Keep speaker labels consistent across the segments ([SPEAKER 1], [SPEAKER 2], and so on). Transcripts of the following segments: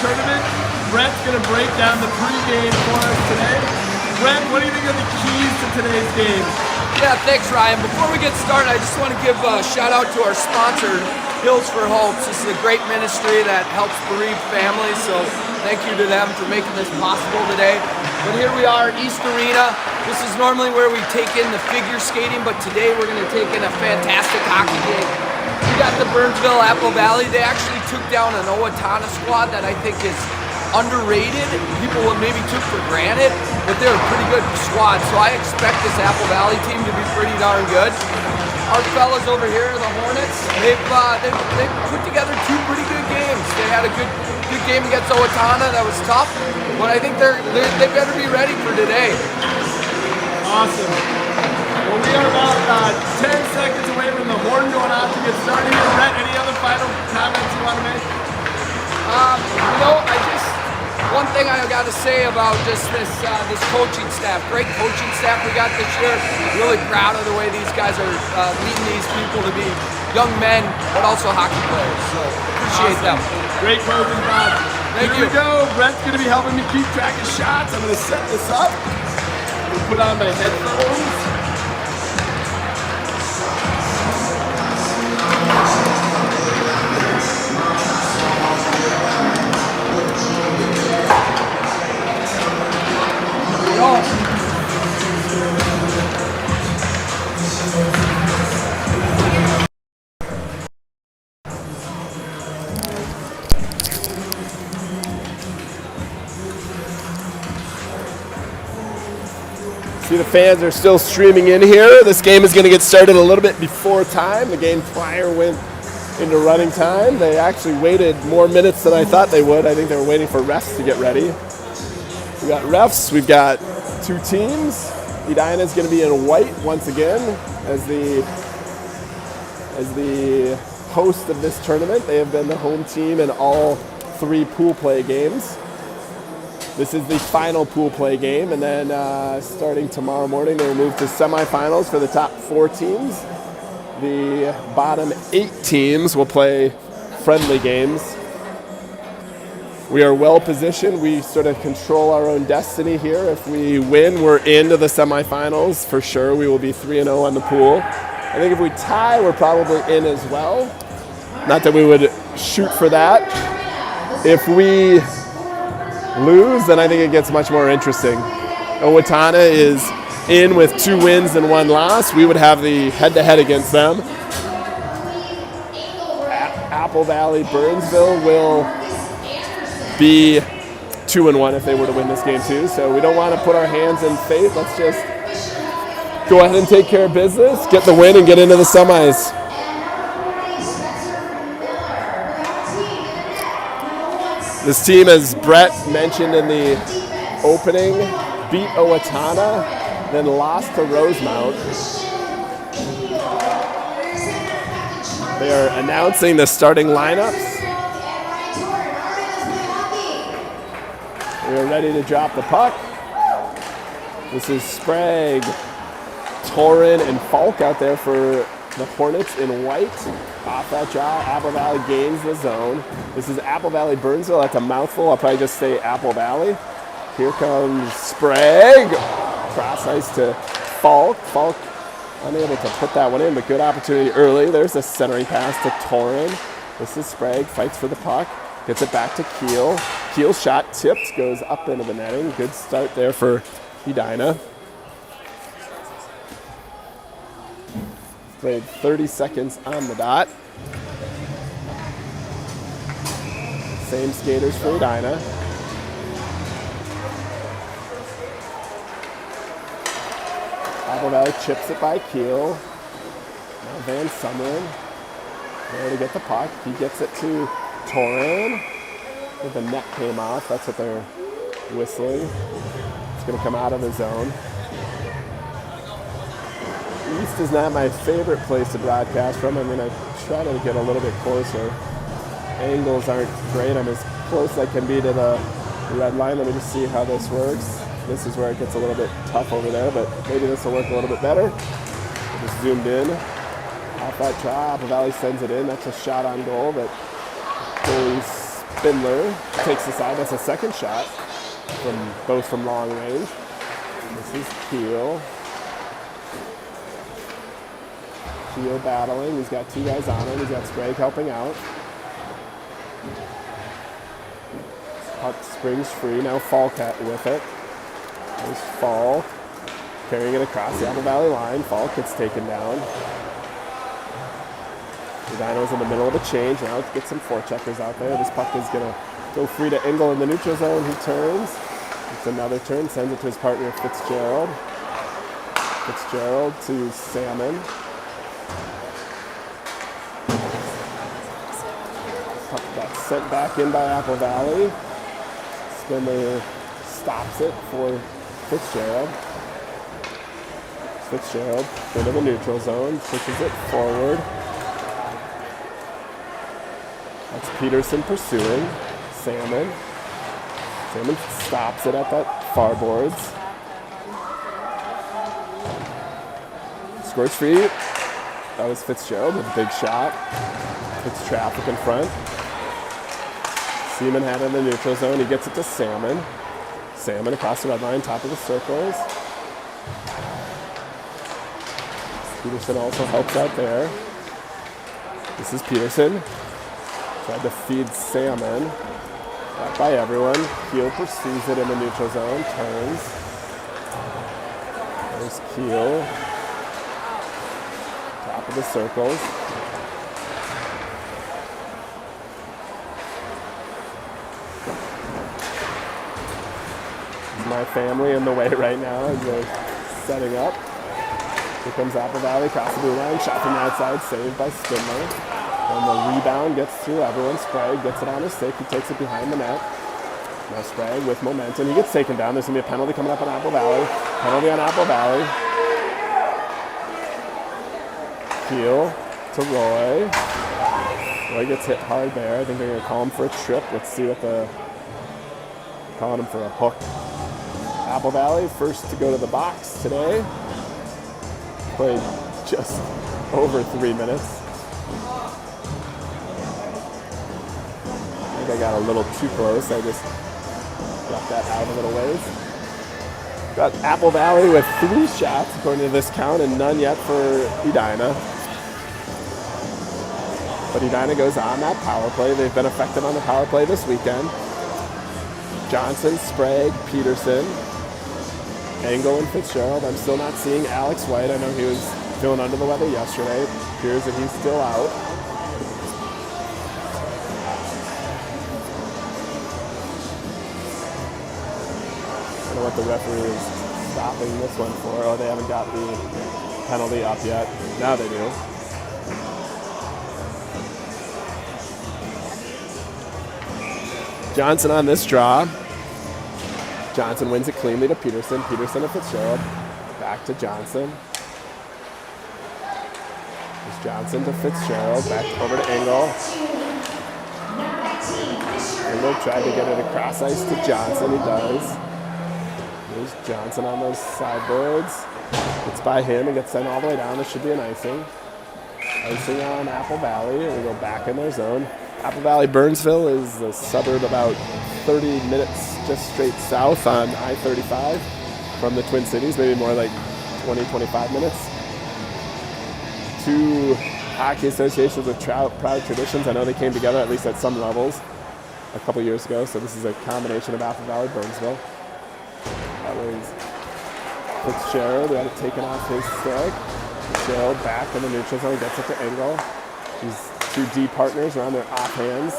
[SPEAKER 1] tournament. Brent's going to break down the pregame for us today. Brent, what do you think are the keys to today's game?
[SPEAKER 2] Yeah, thanks, Ryan. Before we get started, I just want to give a shout out to our sponsor, Hills for Hopes. This is a great ministry that helps bereaved families, so thank you to them for making this possible today. But here we are, East Arena. This is normally where we take in the figure skating, but today we're going to take in a fantastic hockey game. We got the Burnsville Apple Valley. They actually took down an Owatonna squad that I think is underrated. People maybe took for granted, but they're a pretty good squad. So I expect this Apple Valley team to be pretty darn good. Our fellas over here, the Hornets, they've put together two pretty good games. They had a good game against Owatonna that was tough, but I think they better be ready for today.
[SPEAKER 1] Awesome. Well, we are about 10 seconds away from the horn going off to get started here. Brett, any other final comments you want to make?
[SPEAKER 2] One thing I got to say about just this coaching staff, great coaching staff we got this year. Really proud of the way these guys are leading these people to be young men, but also hockey players. So appreciate them.
[SPEAKER 1] Great closing thoughts.
[SPEAKER 2] Thank
[SPEAKER 1] Here
[SPEAKER 2] you.
[SPEAKER 1] we go. Brent's going to be helping me keep track of shots. I'm going to set this up. Put on my headphones. See, the fans are still streaming in here. This game is going to get started a little bit before time. The game prior went into running time. They actually waited more minutes than I thought they would. I think they were waiting for refs to get ready. We got refs. We've got two teams. Edina is going to be in white once again as the host of this tournament. They have been the home team in all three pool play games. This is the final pool play game, and then starting tomorrow morning, they will move to semifinals for the top 4 teams. The bottom 8 teams will play friendly games. We are well positioned. We sort of control our own destiny here. If we win, we're into the semifinals for sure. We will be 3-0 on the pool. I think if we tie, we're probably in as well. Not that we would shoot for that. If we lose, then I think it gets much more interesting. Owatonna is in with 2 wins and 1 loss. We would have the head-to-head against them. Apple Valley Burnsville will be 2-1 if they were to win this game too. So we don't want to put our hands in fate. Let's just go ahead and take care of business, get the win, and get into the semis. This team, as Brett mentioned in the opening, beat Owatonna, then lost to Rosemount. They are announcing the starting lineups. We are ready to drop the puck. This is Sprague, Torin, and Falk out there for the Hornets in white. Off that draw, Apple Valley gains the zone. This is Apple Valley Burnsville. That's a mouthful. I'll probably just say Apple Valley. Here comes Sprague. Cross ice to Falk. Falk unable to put that one in, but good opportunity early. There's a centering pass to Torin. This is Sprague. Fights for the puck. Gets it back to Keel. Keel's shot tipped. Goes up into the netting. Good start there for Edina. Played 30 seconds on the dot. Same skaters for Edina. Apple Valley chips it by Keel. Now Van Summeren there to get the puck. He gets it to Torin. The net came off. That's what they're whistling. It's going to come out of the zone. East is not my favorite place to broadcast from. I'm going to try to get a little bit closer. Angles aren't great. I'm as close as I can be to the red line. Let me just see how this works. This is where it gets a little bit tough over there, but maybe this will work a little bit better. Just zoomed in. Off that draw, Apple Valley sends it in. That's a shot on goal, but goalie's Spindler takes the side. That's a second shot, both from long range. This is Keel. Keel battling. He's got 2 guys on him. He's got Sprague helping out. Puck springs free. Now Falk with it. There's Falk carrying it across the Apple Valley line. Falk gets taken down. Edina's in the middle of a change. Now let's get some forecheckers out there. This puck is going to go free to Engel in the neutral zone. He turns. It's another turn. Sends it to his partner Fitzgerald. Fitzgerald to Salmon. Puck got sent back in by Apple Valley. Spindler stops it for Fitzgerald. Fitzgerald into the neutral zone, pushes it forward. That's Peterson pursuing. Salmon. Salmon stops it at that far boards. Scores free. That was Fitzgerald with a big shot. Puts traffic in front. Seaman had it in the neutral zone. He gets it to Salmon. Salmon across the red line, top of the circles. Peterson also helps out there. This is Peterson. Tried to feed Salmon. Got by everyone. Keel pursues it in the neutral zone. Turns. There's Keel. Top of the circles. My family in the way right now as they're setting up. Here comes Apple Valley across the blue line. Shot from the outside. Saved by Spindler. And the rebound gets through everyone. Sprague gets it on his stick. He takes it behind the net. Now Sprague with momentum. He gets taken down. There's going to be a penalty coming up on Apple Valley. Penalty on Apple Valley. Keel to Roy. Roy gets hit hard there. I think they're going to call him for a trip. Let's see what calling him for a hook. Apple Valley first to go to the box today. Played just over 3 minutes. I think I got a little too close. I just got that out a little ways. Got Apple Valley with 3 shots according to this count and none yet for Edina. But Edina goes on that power play. They've been effective on the power play this weekend. Johnson, Sprague, Peterson, Engel, and Fitzgerald. I'm still not seeing Alex White. I know he was feeling under the weather yesterday. It appears that he's still out. I don't know what the referee is stopping this one for. Oh, they haven't got the penalty up yet. Now they do. Johnson on this draw. Johnson wins it cleanly to Peterson. Peterson to Fitzgerald. Back to Johnson. There's Johnson to Fitzgerald. Back over to Engel. Engel tried to get it across ice to Johnson. He does. There's Johnson on those sideboards. It's by him. It gets sent all the way down. This should be an icing. Icing on Apple Valley. We go back in their zone. Apple Valley Burnsville is a suburb about 30 minutes just straight south on I-35 from the Twin Cities, maybe more like 20, 25 minutes. 2 hockey associations with proud traditions. I know they came together at least at some levels a couple years ago, so this is a combination of Apple Valley Burnsville. That was Fitzgerald, who had it taken off his stick. Fitzgerald back in the neutral zone, gets it to Engel. These 2 D partners are on their offhands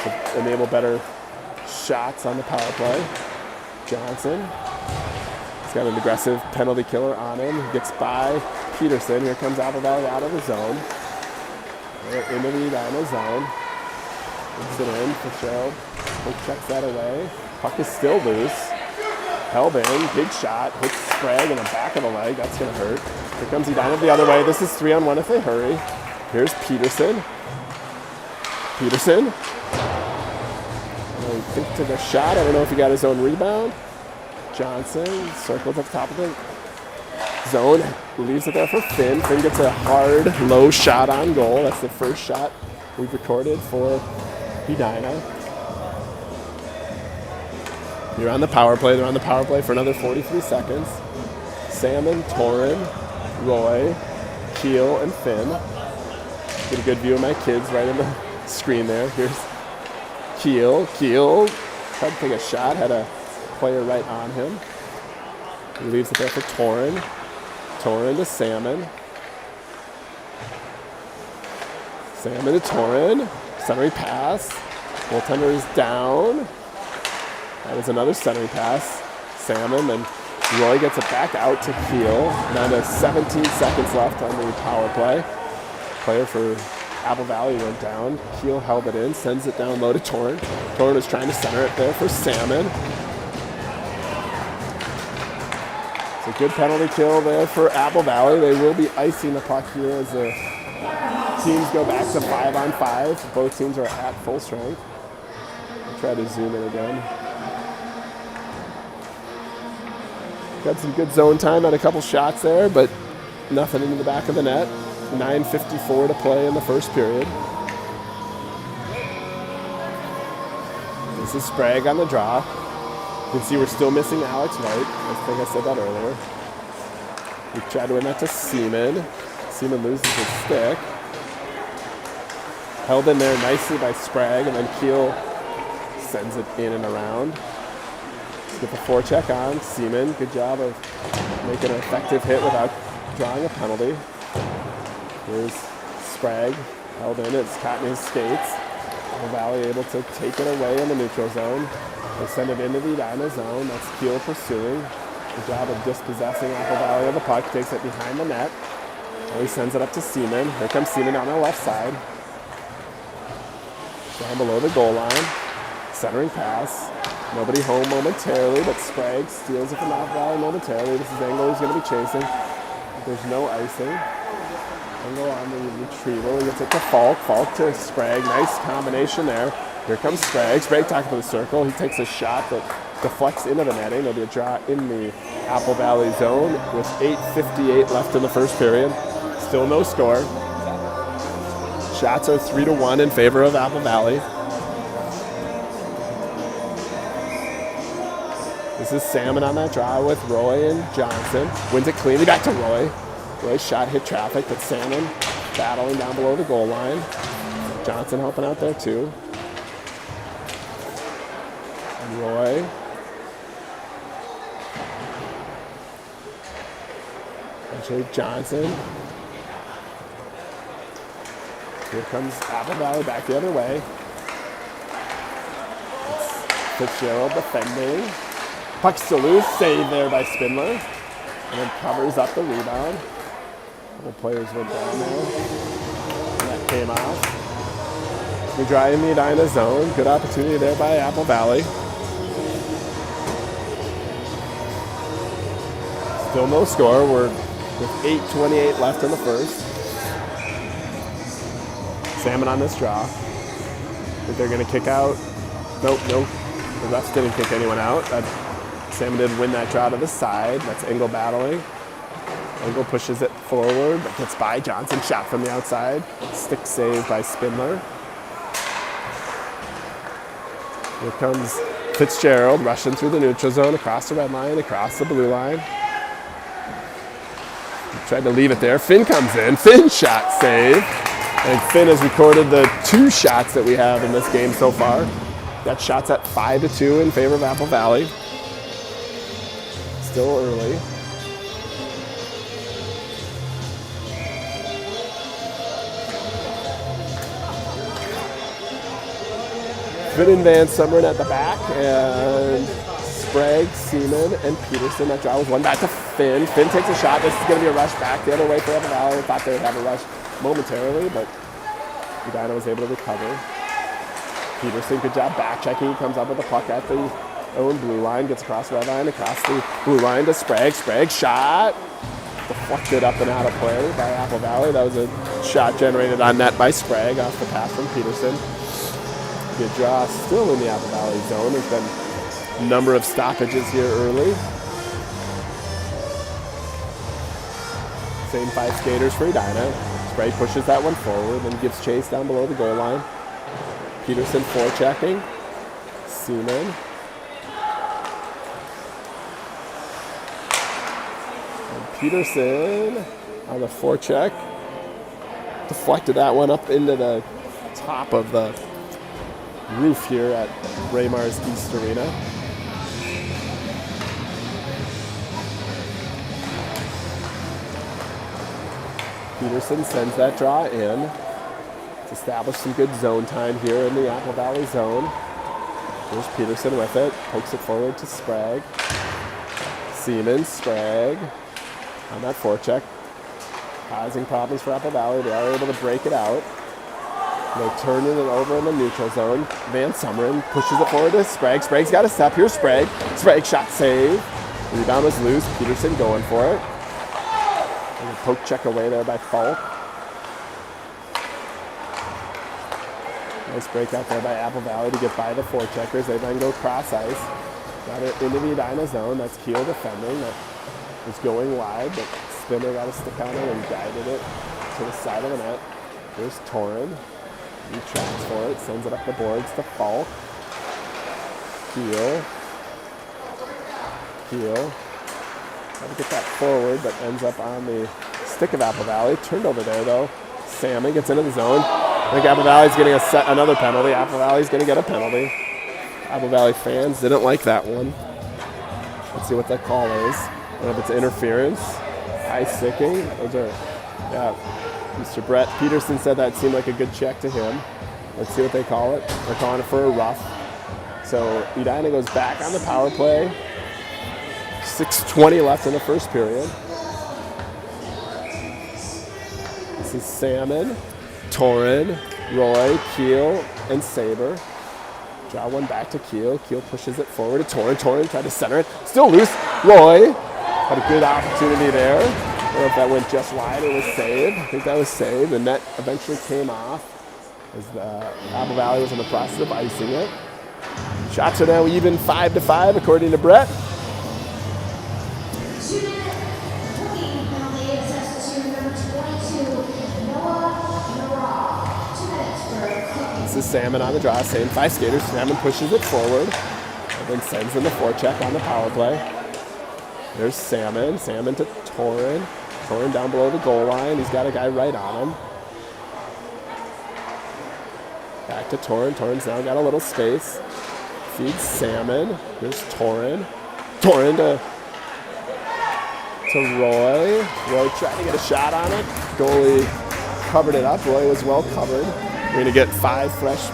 [SPEAKER 1] to enable better shots on the power play. Johnson. He's got an aggressive penalty killer on him. He gets by Peterson. Here comes Apple Valley out of the zone. They're into the Edina zone. Puts it in. Fitzgerald checks that away. Puck is still loose. Held in. Big shot. Hits Sprague in the back of the leg. That's going to hurt. Here comes Edina the other way. This is 3-on-1 if they hurry. Here's Peterson. Peterson. I think took a shot. I don't know if he got his own rebound. Johnson circles up top of the zone. Leaves it there for Finn. Finn gets a hard, low shot on goal. That's the first shot we've recorded for Edina. You're on the power play. They're on the power play for another 43 seconds. Salmon, Torin, Roy, Keel, and Finn. Get a good view of my kids right in the screen there. Here's Keel. Keel tried to take a shot, had a player right on him. He leaves it there for Torin. Torin to Salmon. Salmon to Torin. Centering pass. Goaltender is down. That was another centering pass. Salmon, and Roy gets it back out to Keel. Down to 17 seconds left on the power play. Player for Apple Valley went down. Keel held it in, sends it down low to Torin. Torin is trying to center it there for Salmon. It's a good penalty kill there for Apple Valley. They will be icing the puck here as the teams go back to 5-on-5. Both teams are at full strength. I'll try to zoom in again. Got some good zone time, had a couple shots there, but nothing into the back of the net. 9:54 to play in the first period. This is Sprague on the draw. You can see we're still missing Alex White. I think I said that earlier. We tried to win that to Seaman. Seaman loses his stick. Held in there nicely by Sprague, and then Keel sends it in and around. Let's get the forecheck on. Seaman, good job of making an effective hit without drawing a penalty. Here's Sprague, held in, it's caught in his skates. The Valley able to take it away in the neutral zone. They send it into the Edina zone. That's Keel pursuing. Good job of dispossessing Apple Valley of the puck. Takes it behind the net. And he sends it up to Seaman. Here comes Seaman on the left side. Down below the goal line. Centering pass. Nobody home momentarily, but Sprague steals it from Apple Valley momentarily. This is Engel who's going to be chasing. There's no icing. Engel on the retrieval. He gets it to Falk. Falk to Sprague. Nice combination there. Here comes Sprague. Sprague talking to the circle. He takes a shot that deflects into the netting. There'll be a draw in the Apple Valley zone with 8:58 left in the first period. Still no score. Shots are 3-1 in favor of Apple Valley. This is Salmon on that draw with Roy and Johnson. Wins it cleanly back to Roy. Roy's shot hit traffic, but Salmon battling down below the goal line. Johnson helping out there too. And Roy. And Jake Johnson. Here comes Apple Valley back the other way. It's Fitzgerald defending. Puck still loose, save there by Spindler. And then covers up the rebound. A couple players went down there. And that came off. We dry in the Edina zone. Good opportunity there by Apple Valley. Still no score. We're with 8:28 left in the first. Salmon on this draw. Think they're going to kick out. Nope. The refs didn't kick anyone out. Salmon did win that draw to the side. That's Engel battling. Engel pushes it forward, but gets by Johnson. Shot from the outside. Stick save by Spindler. Here comes Fitzgerald rushing through the neutral zone, across the red line, across the blue line. He tried to leave it there. Finn comes in. Finn shot save. And Finn has recorded the 2 shots that we have in this game so far. Got shots at 5-2 in favor of Apple Valley. Still early. Finn and Van Summeren at the back, and Sprague, Seaman, and Peterson. That draw was one back to Finn. Finn takes a shot. This is going to be a rush back the other way for Apple Valley. Thought they would have a rush momentarily, but Edina was able to recover. Peterson, good job back checking. He comes up with the puck at the own blue line, gets across the red line, across the blue line to Sprague. Sprague shot. Deflected up and out of play by Apple Valley. That was a shot generated on net by Sprague off the pass from Peterson. Good draw still in the Apple Valley zone. There's been a number of stoppages here early. Same 5 skaters for Edina. Sprague pushes that one forward and gives chase down below the goal line. Peterson forechecking. Seaman. Peterson on the forecheck. Deflected that one up into the top of the roof here at Raymar's East Arena. Peterson sends that draw in. It's established some good zone time here in the Apple Valley zone. Here's Peterson with it, pokes it forward to Sprague. Seaman, Sprague on that forecheck. Causing problems for Apple Valley. They are able to break it out. They're turning it over in the neutral zone. Van Summeren pushes it forward to Sprague. Sprague's got a step. Here's Sprague. Sprague shot save. The rebound was loose. Peterson going for it. And a poke check away there by Falk. Nice break out there by Apple Valley to get by the forecheckers. They then go cross ice. Got it into the Edina zone. That's Keel defending. That was going wide, but Spinner got a stick on it and guided it to the side of the net. Here's Torin. He tracks for it, sends it up the boards to Falk. Keel. Try to get that forward, but ends up on the stick of Apple Valley. Turned over there though. Salmon gets into the zone. I think Apple Valley's getting another penalty. Apple Valley's going to get a penalty. Apple Valley fans didn't like that one. Let's see what that call is. I don't know if it's interference. High sticking. Those are, yeah. Mr. Brett Peterson said that seemed like a good check to him. Let's see what they call it. They're calling it for a rough. So Edina goes back on the power play. 6:20 left in the first period. This is Salmon, Torin, Roy, Keel, and Saber. Draw one back to Keel. Keel pushes it forward to Torin. Torin tried to center it. Still loose. Roy had a good opportunity there. I don't know if that went just wide or was saved. I think that was saved. The net eventually came off as Apple Valley was in the process of icing it. Shots are now even 5-5 according to Brett. This is Salmon on the draw, same 5 skaters. Salmon pushes it forward and then sends in the forecheck on the power play. There's Salmon. Salmon to Torin. Torin down below the goal line. He's got a guy right on him. Back to Torin. Torin's now got a little space. Feeds Salmon. Here's Torin. Torin to Roy. Roy tried to get a shot on it. Goalie covered it up. Roy was well covered. We're going to get 5 fresh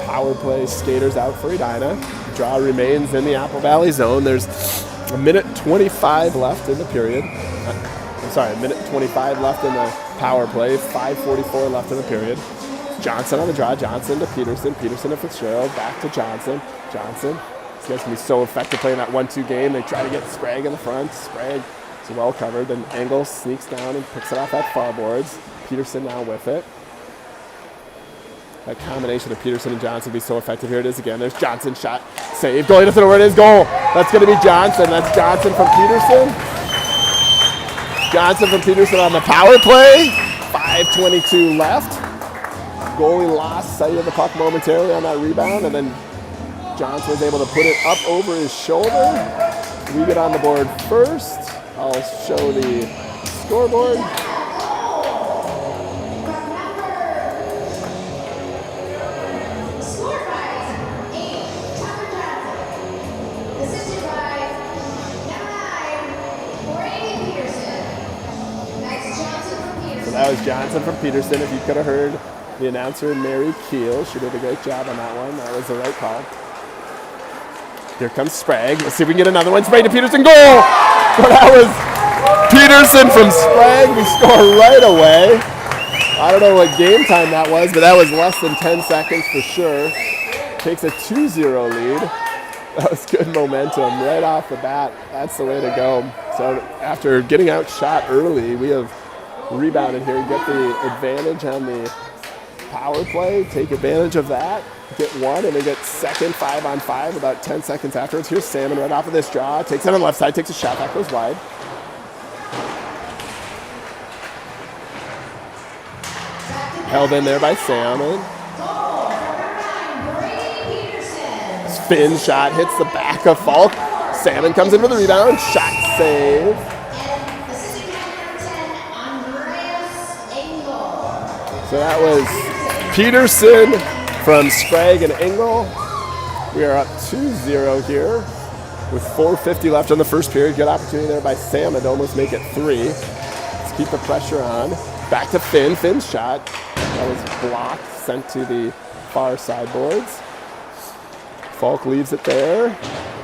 [SPEAKER 1] power play skaters out for Edina. Draw remains in the Apple Valley zone. There's a minute 25 left in the period. A minute 25 left in the power play. 5:44 left in the period. Johnson on the draw. Johnson to Peterson. Peterson to Fitzgerald. Back to Johnson. Johnson. These guys can be so effective playing that 1-2 game. They try to get Sprague in the front. Sprague is well covered. Then Engel sneaks down and picks it off at far boards. Peterson now with it. That combination of Peterson and Johnson will be so effective. Here it is again. There's Johnson shot. Save. Goalie doesn't know where it is. Goal. That's going to be Johnson. That's Johnson from Peterson. Johnson from Peterson on the power play. 5:22 left. Goalie lost sight of the puck momentarily on that rebound, and then Johnson was able to put it up over his shoulder. We get on the board first. I'll show the scoreboard. That was Johnson from Peterson. If you could have heard the announcer, Mary Keel, she did a great job on that one. That was the right call. Here comes Sprague. Let's see if we can get another one. Sprague to Peterson. Goal! So that was Peterson from Sprague. We score right away. I don't know what game time that was, but that was less than 10 seconds for sure. Takes a 2-0 lead. That was good momentum right off the bat. That's the way to go. So after getting outshot early, we have rebounded here, get the advantage on the power play, take advantage of that, get one, and then get second 5-on-5 about 10 seconds afterwards. Here's Salmon right off of this draw, takes it on the left side, takes a shot, that goes wide. Held in there by Salmon. Spin shot, hits the back of Falk. Salmon comes in for the rebound, shot save. So that was Peterson from Sprague and Engel. We are up 2-0 here with 4:50 left in the first period. Good opportunity there by Salmon to almost make it 3. Let's keep the pressure on. Back to Finn. Finn's shot. That was blocked, sent to the far sideboards. Falk leaves it there.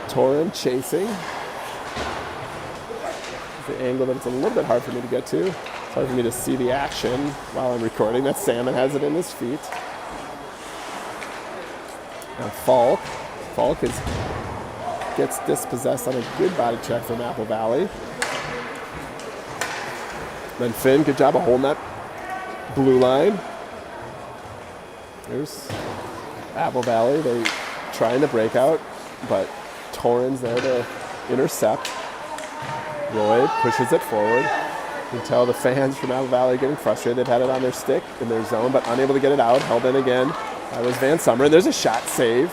[SPEAKER 1] Torin chasing. The angle that it's a little bit hard for me to get to. It's hard for me to see the action while I'm recording. That Salmon has it in his feet. Now Falk gets dispossessed on a good body check from Apple Valley. Then Finn, good job of holding that blue line. There's Apple Valley. They're trying to break out, but Torin's there to intercept. Roy pushes it forward. You can tell the fans from Apple Valley are getting frustrated. They've had it on their stick in their zone, but unable to get it out. Held in again. That was Van Summer. And there's a shot save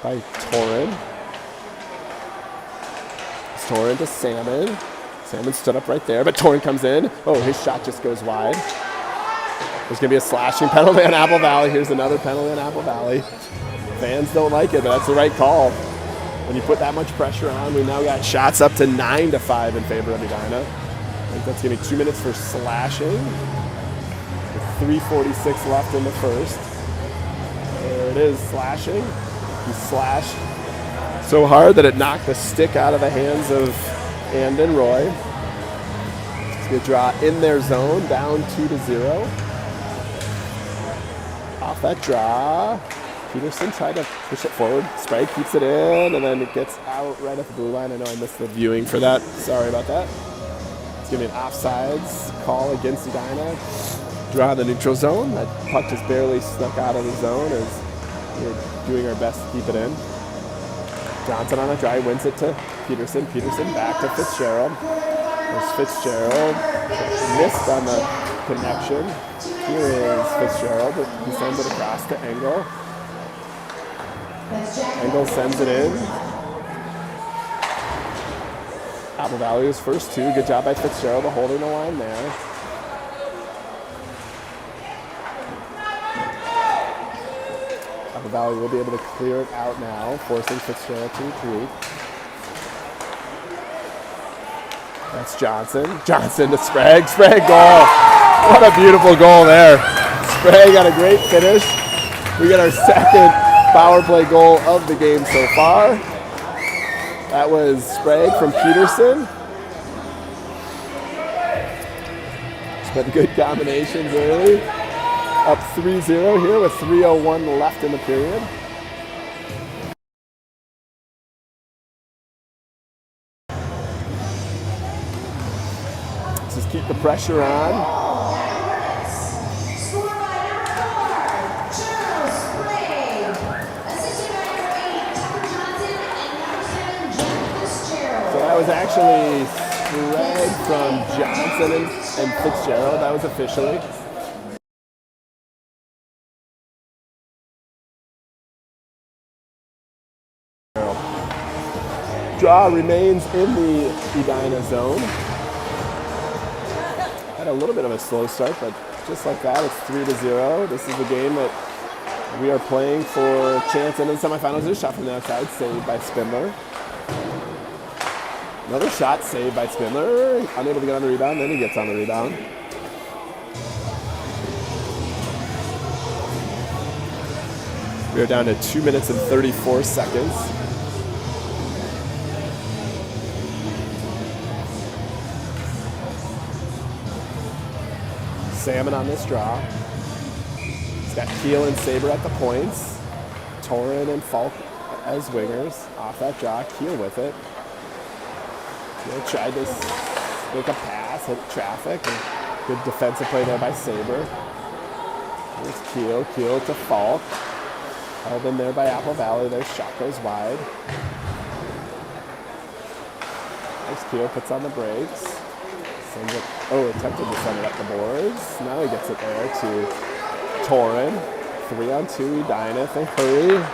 [SPEAKER 1] by Torin. It's Torin to Salmon. Salmon stood up right there, but Torin comes in. Oh, his shot just goes wide. There's going to be a slashing penalty on Apple Valley. Here's another penalty on Apple Valley. Fans don't like it, but that's the right call. When you put that much pressure on, we now got shots up to 9-5 in favor of Edina. I think that's going to be 2 minutes for slashing. With 3:46 left in the first. There it is, slashing. He slashed so hard that it knocked the stick out of the hands of Andon Roy. It's going to draw in their zone, down 2-0. Off that draw, Peterson tried to push it forward. Sprague keeps it in, and then it gets out right at the blue line. I know I missed the viewing for that. Sorry about that. It's going to be an offsides call against Edina. Draw the neutral zone. That puck just barely snuck out of the zone as we're doing our best to keep it in. Johnson on a try, wins it to Peterson. Peterson back to Fitzgerald. There's Fitzgerald. Missed on the connection. Here is Fitzgerald. He sends it across to Engel. Engel sends it in. Apple Valley was first 2. Good job by Fitzgerald holding the line there. Apple Valley will be able to clear it out now, forcing Fitzgerald to retreat. That's Johnson. Johnson to Sprague. Sprague goal. What a beautiful goal there. Sprague got a great finish. We get our second power play goal of the game so far. That was Sprague from Peterson. It's been good combinations early. Up 3-0 here with 3:01 left in the period. Let's just keep the pressure on. That was actually Sprague from Johnson and Fitzgerald. That was officially. Draw remains in the Edina zone. Had a little bit of a slow start, but just like that, it's 3-0. This is the game that we are playing for a chance in the semifinals. There's a shot from the outside, saved by Spindler. Another shot saved by Spindler. Unable to get on the rebound, then he gets on the rebound. We are down to 2 minutes and 34 seconds. Salmon on this draw. He's got Keel and Saber at the points. Torin and Falk as wingers. Off that draw, Keel with it. Keel tried to make a pass, hit traffic. And good defensive play there by Saber. Here's Keel. Keel to Falk. Held in there by Apple Valley. Their shot goes wide. There's Keel, puts on the brakes. Sends it, attempted to send it up the boards. Now he gets it there to Torin. 3-on-2, Edina, they hurry.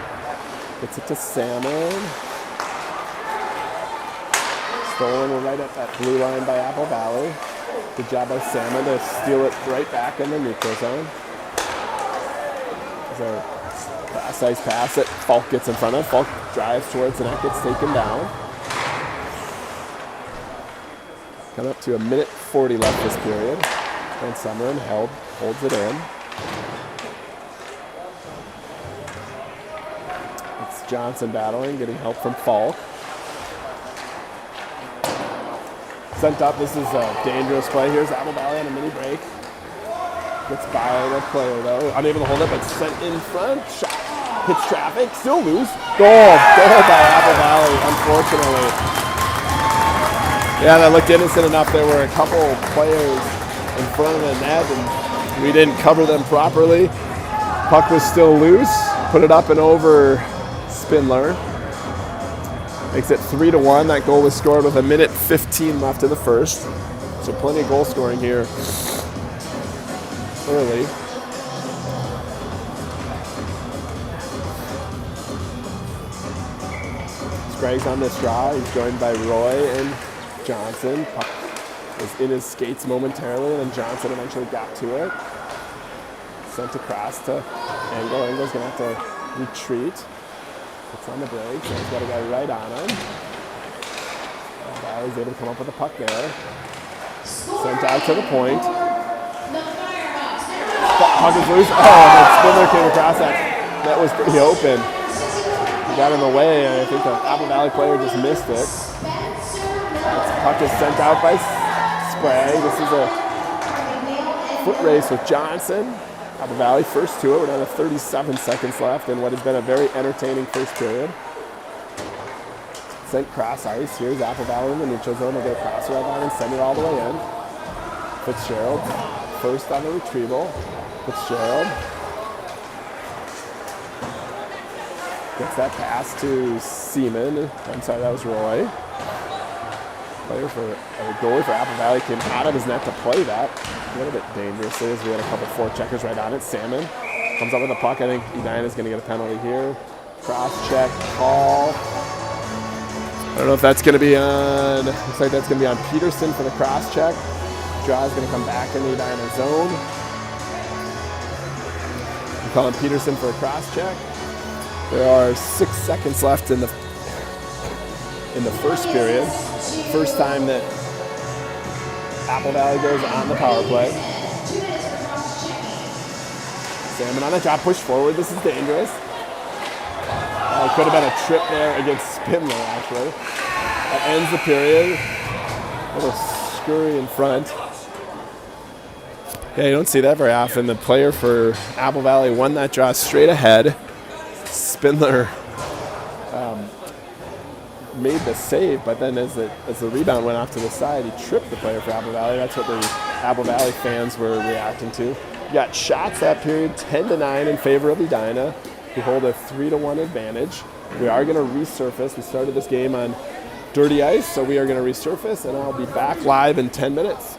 [SPEAKER 1] Gets it to Salmon. Stolen right at that blue line by Apple Valley. Good job by Salmon to steal it right back in the neutral zone. There's a cross ice pass that Falk gets in front of. Falk drives towards the net, gets taken down. Coming up to a minute 40 left this period. And Summerlin holds it in. It's Johnson battling, getting help from Falk. Sent up, this is a dangerous play. Here's Apple Valley on a mini break. Gets by the player though, unable to hold it, but sent in front. Shot, hits traffic, still loose. Goal by Apple Valley, unfortunately. Yeah, that looked innocent enough. There were a couple players in front of the net and we didn't cover them properly. Puck was still loose, put it up and over Spindler. Makes it 3-1. That goal was scored with a minute 15 left in the first. So plenty of goal scoring here early. Sprague's on this draw. He's joined by Roy and Johnson. Puck was in his skates momentarily, and then Johnson eventually got to it. Sent across to Engel. Engel's going to have to retreat. It's on the break, so he's got a guy right on him. Valley's able to come up with a puck there. Sent out to the point. Puck is loose. Oh, but Spindler came across that. That was pretty open. He got in the way, and I think the Apple Valley player just missed it. Puck is sent out by Sprague. This is a foot race with Johnson. Apple Valley first to it. We're down to 37 seconds left in what has been a very entertaining first period. Sent cross ice. Here's Apple Valley in the neutral zone. They'll get across the red line and send it all the way in. Fitzgerald first on the retrieval. Fitzgerald gets that pass to Seaman. I'm sorry, that was Roy. Goalie for Apple Valley came out of his net to play that a little bit dangerously as we had a couple forecheckers right on it. Salmon comes up with a puck. I think Edina's going to get a penalty here. Cross check call. I don't know if that's going to be on. Looks like that's going to be on Peterson for the cross check. Draw is going to come back in the Edina zone. I'm calling Peterson for a cross check. There are 6 seconds left in the first period. First time that Apple Valley goes on the power play. Salmon on the drop, push forward. This is dangerous. It could have been a trip there against Spindler, actually. That ends the period. A little scurry in front. Yeah, you don't see that very often. The player for Apple Valley won that draw straight ahead. Spindler made the save, but then as the rebound went off to the side, he tripped the player for Apple Valley. That's what the Apple Valley fans were reacting to. You got shots that period, 10-9 in favor of Edina, who hold a 3-1 advantage. We are going to resurface. We started this game on dirty ice, so we are going to resurface, and I'll be back live in 10 minutes.